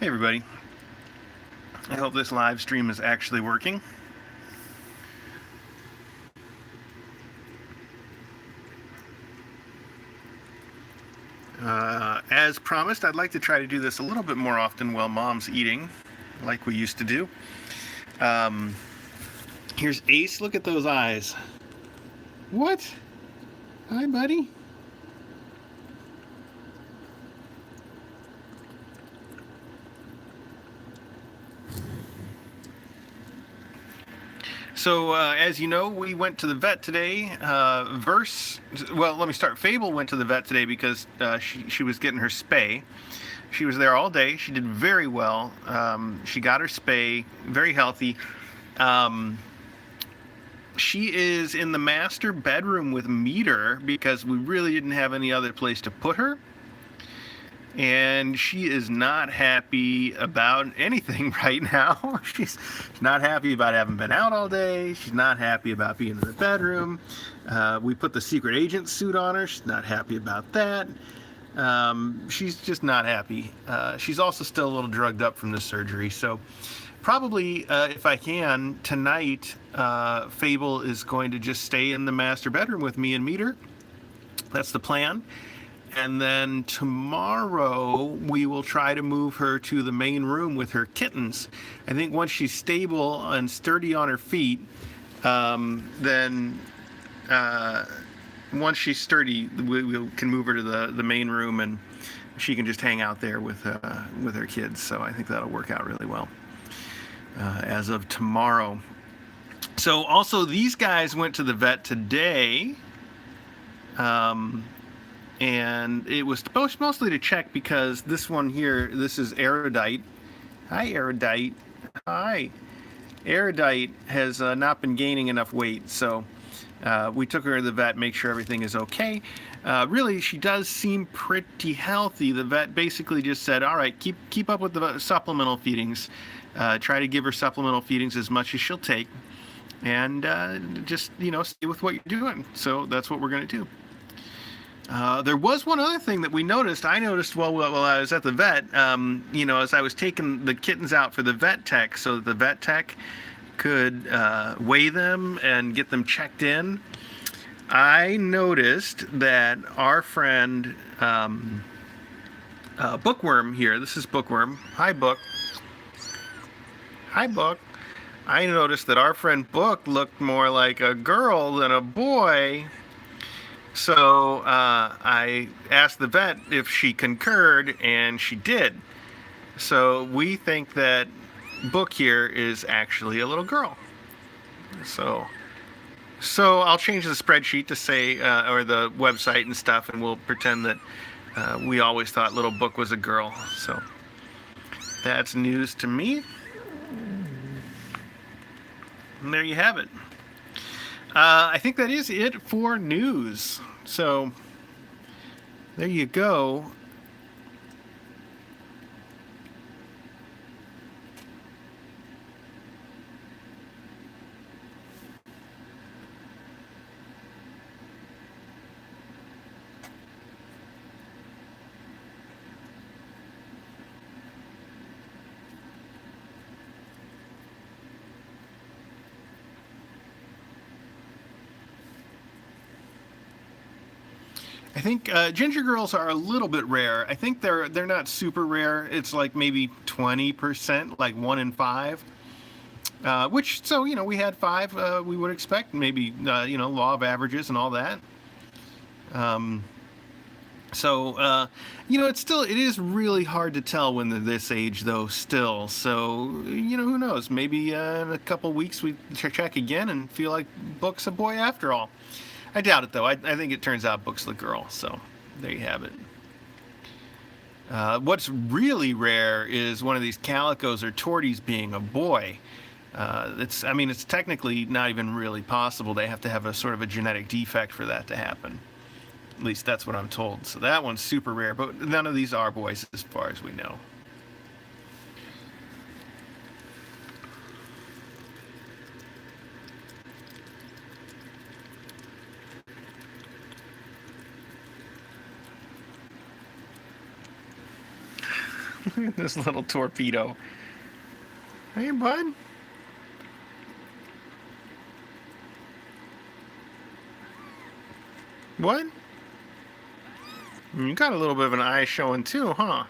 Hey everybody, I hope this live stream is actually working. As promised, I'd like to try to do this a little bit more often while Mom's eating, like we used to do. Here's Ace, look at those eyes. What? Hi, buddy. So, as you know, we went to the vet today. Let me start. Fable went to the vet today because she was getting her spay. She was there all day. She did very well. She got her spay, very healthy. She is in the master bedroom with Meter because we really didn't have any other place to put her. And she is not happy about anything right now. She's not happy about having been out all day. She's not happy about being in the bedroom. We put the secret agent suit on her. She's not happy about that. She's just not happy. She's also still a little drugged up from the surgery. So probably, if I can, tonight, Fable is going to just stay in the master bedroom with me and Meter. That's the plan. And then tomorrow we will try to move her to the main room with her kittens. I think once she's stable and sturdy on her feet, then once she's sturdy, we can move her to the main room and she can just hang out there with her kids. So I think that'll work out really well as of tomorrow. So also these guys went to the vet today. And it was mostly to check because this one here, this is Erudite. Hi, Erudite. Hi. Erudite has not been gaining enough weight, so we took her to the vet, make sure everything is okay. Really, she does seem pretty healthy. The vet basically just said, all right, keep up with the supplemental feedings. Try to give her supplemental feedings as much as she'll take. And just, stay with what you're doing. So that's what we're going to do. There was one other thing that we noticed. I noticed while I was at the vet, as I was taking the kittens out for the vet tech so that the vet tech could weigh them and get them checked in. I noticed that our friend Bookworm here, this is Bookworm. Hi, Book. Hi, Book. I noticed that our friend Book looked more like a girl than a boy. So I asked the vet if she concurred, and she did. So we think that Book here is actually a little girl. So I'll change the spreadsheet to say, or the website and stuff, and we'll pretend that we always thought little Book was a girl. So that's news to me. And there you have it. I think that is it for news. So there you go. I think ginger girls are a little bit rare. I think they're not super rare. It's like maybe 20%, like 1 in 5. We had 5. We would expect maybe law of averages and all that. It is really hard to tell when they're this age though. Still, so who knows? Maybe in a couple weeks we check again and feel like Book's a boy after all. I doubt it, though. I think it turns out Book's the girl, so there you have it. What's really rare is one of these calicos or torties being a boy. It's technically not even really possible. They have to have a sort of a genetic defect for that to happen. At least that's what I'm told. So that one's super rare, but none of these are boys as far as we know. This little torpedo. Hey, bud. What? You got a little bit of an eye showing too, huh?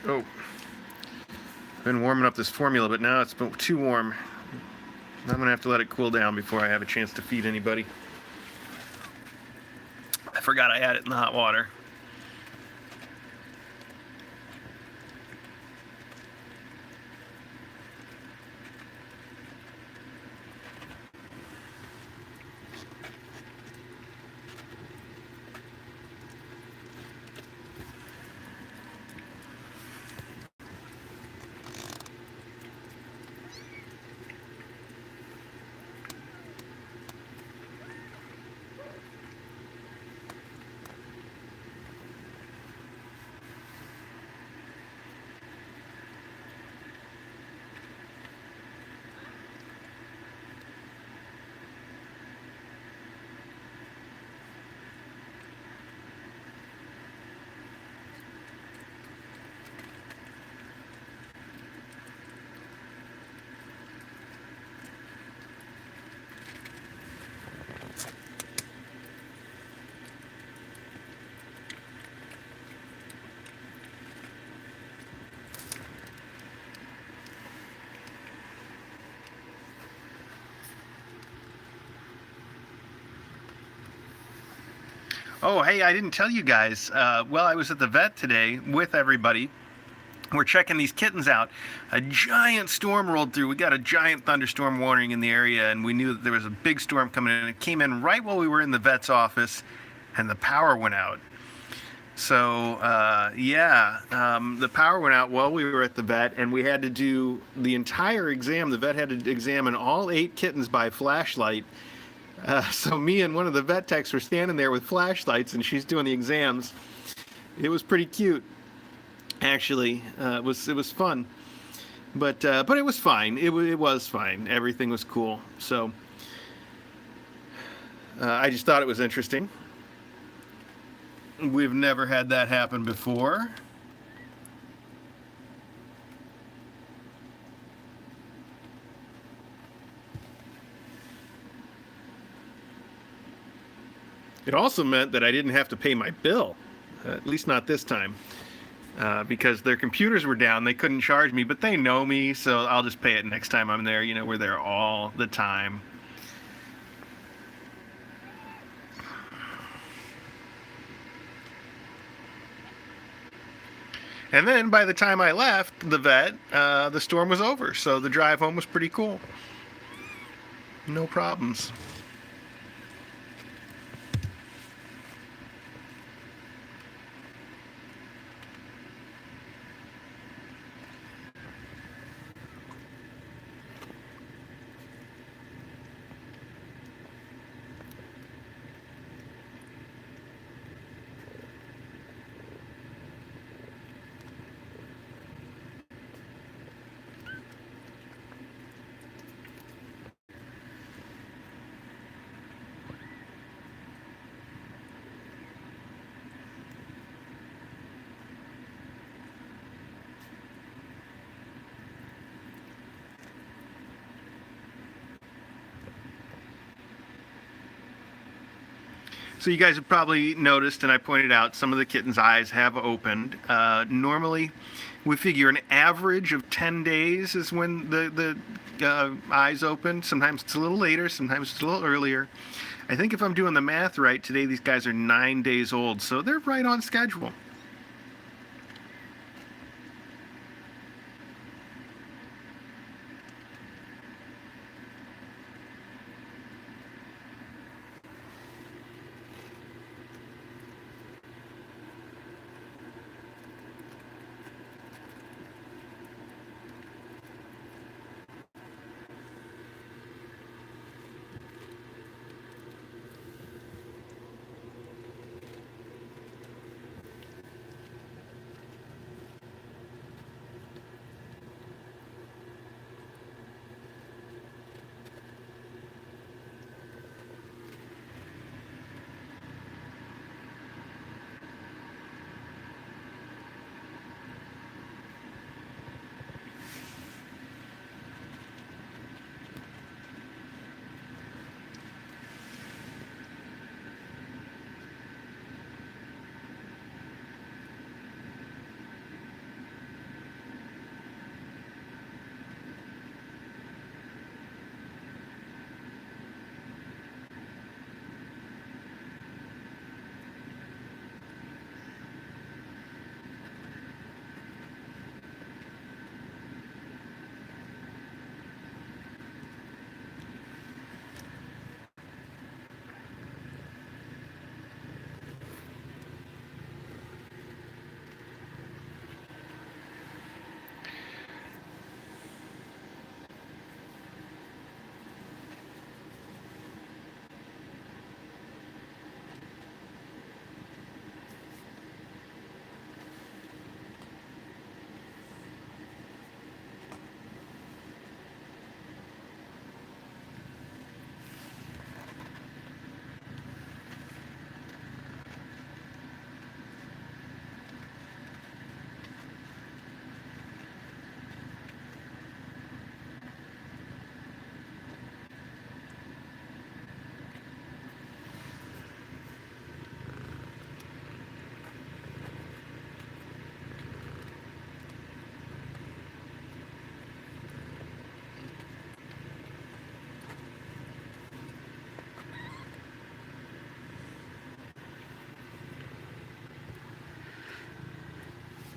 Oh. I've been warming up this formula, but now it's been too warm. I'm gonna have to let it cool down before I have a chance to feed anybody. I forgot I had it in the hot water. Oh, hey, I didn't tell you guys. Well, I was at the vet today with everybody. We're checking these kittens out. A giant storm rolled through. We got a giant thunderstorm warning in the area, and we knew that there was a big storm coming in. It came in right while we were in the vet's office, and the power went out. So, the power went out while we were at the vet, and we had to do the entire exam. The vet had to examine all 8 kittens by flashlight. So me and one of the vet techs were standing there with flashlights, and she's doing the exams. It was pretty cute, actually. It was fun, but it was fine. It was fine. Everything was cool. So I just thought it was interesting. We've never had that happen before. It also meant that I didn't have to pay my bill, at least not this time, because their computers were down. They couldn't charge me, but they know me, so I'll just pay it next time I'm there. You know, we're there all the time. And then by the time I left the vet, the storm was over, so the drive home was pretty cool. No problems. So you guys have probably noticed, and I pointed out, some of the kittens' eyes have opened. Normally, we figure an average of 10 days is when the eyes open. Sometimes it's a little later, sometimes it's a little earlier. I think if I'm doing the math right, today these guys are 9 days old, so they're right on schedule.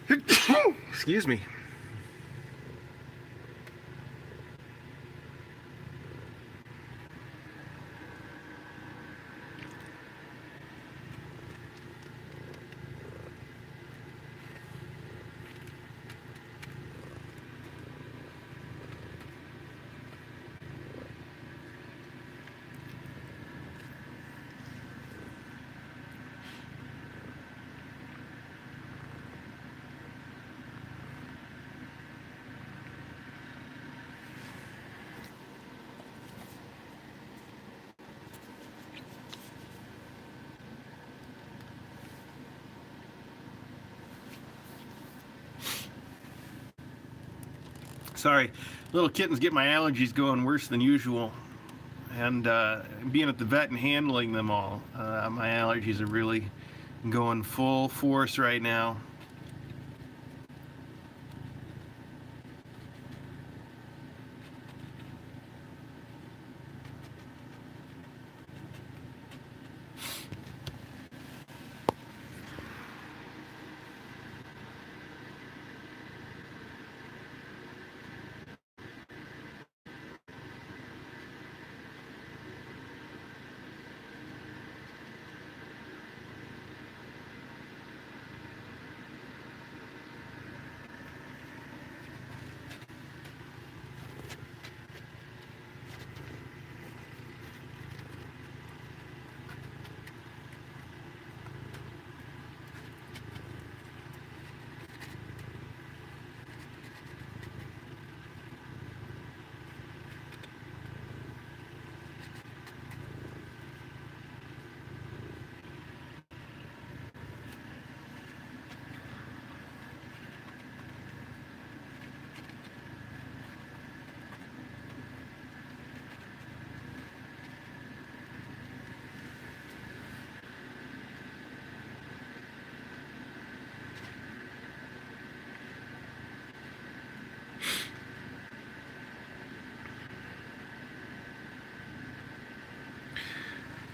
Excuse me. Sorry, little kittens get my allergies going worse than usual. And being at the vet and handling them all, my allergies are really going full force right now.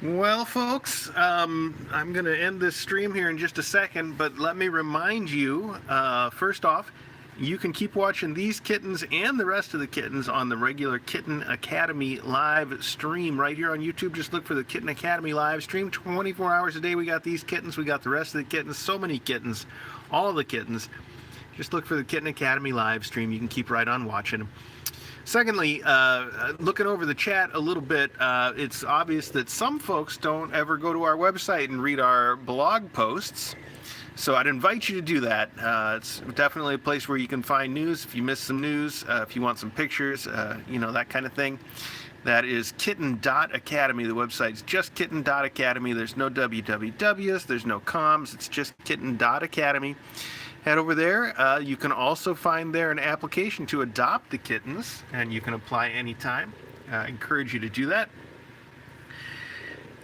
Well, folks, I'm going to end this stream here in just a second, but let me remind you, first off, you can keep watching these kittens and the rest of the kittens on the regular Kitten Academy live stream right here on YouTube. Just look for the Kitten Academy live stream. 24 hours a day we got these kittens. We got the rest of the kittens. So many kittens. All of the kittens. Just look for the Kitten Academy live stream. You can keep right on watching them. Secondly, looking over the chat a little bit, it's obvious that some folks don't ever go to our website and read our blog posts. So I'd invite you to do that. It's definitely a place where you can find news. If you miss some news, if you want some pictures, that kind of thing. That is kitten.academy. The website's just kitten.academy. There's no wwws, there's no coms. It's just kitten.academy. Head over there. You can also find there an application to adopt the kittens, and you can apply anytime. I encourage you to do that.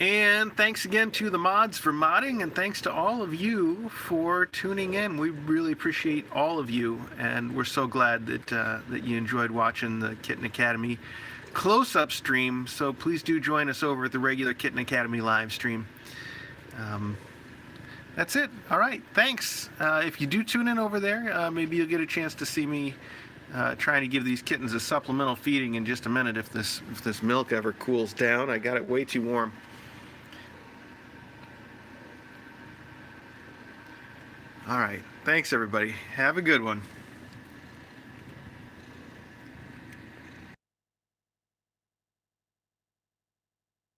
And thanks again to the mods for modding, and thanks to all of you for tuning in. We really appreciate all of you, and we're so glad that you enjoyed watching the Kitten Academy close-up stream. So please do join us over at the regular Kitten Academy live stream. That's it. All right. Thanks. If you do tune in over there, maybe you'll get a chance to see me trying to give these kittens a supplemental feeding in just a minute if this milk ever cools down. I got it way too warm. All right. Thanks, everybody. Have a good one.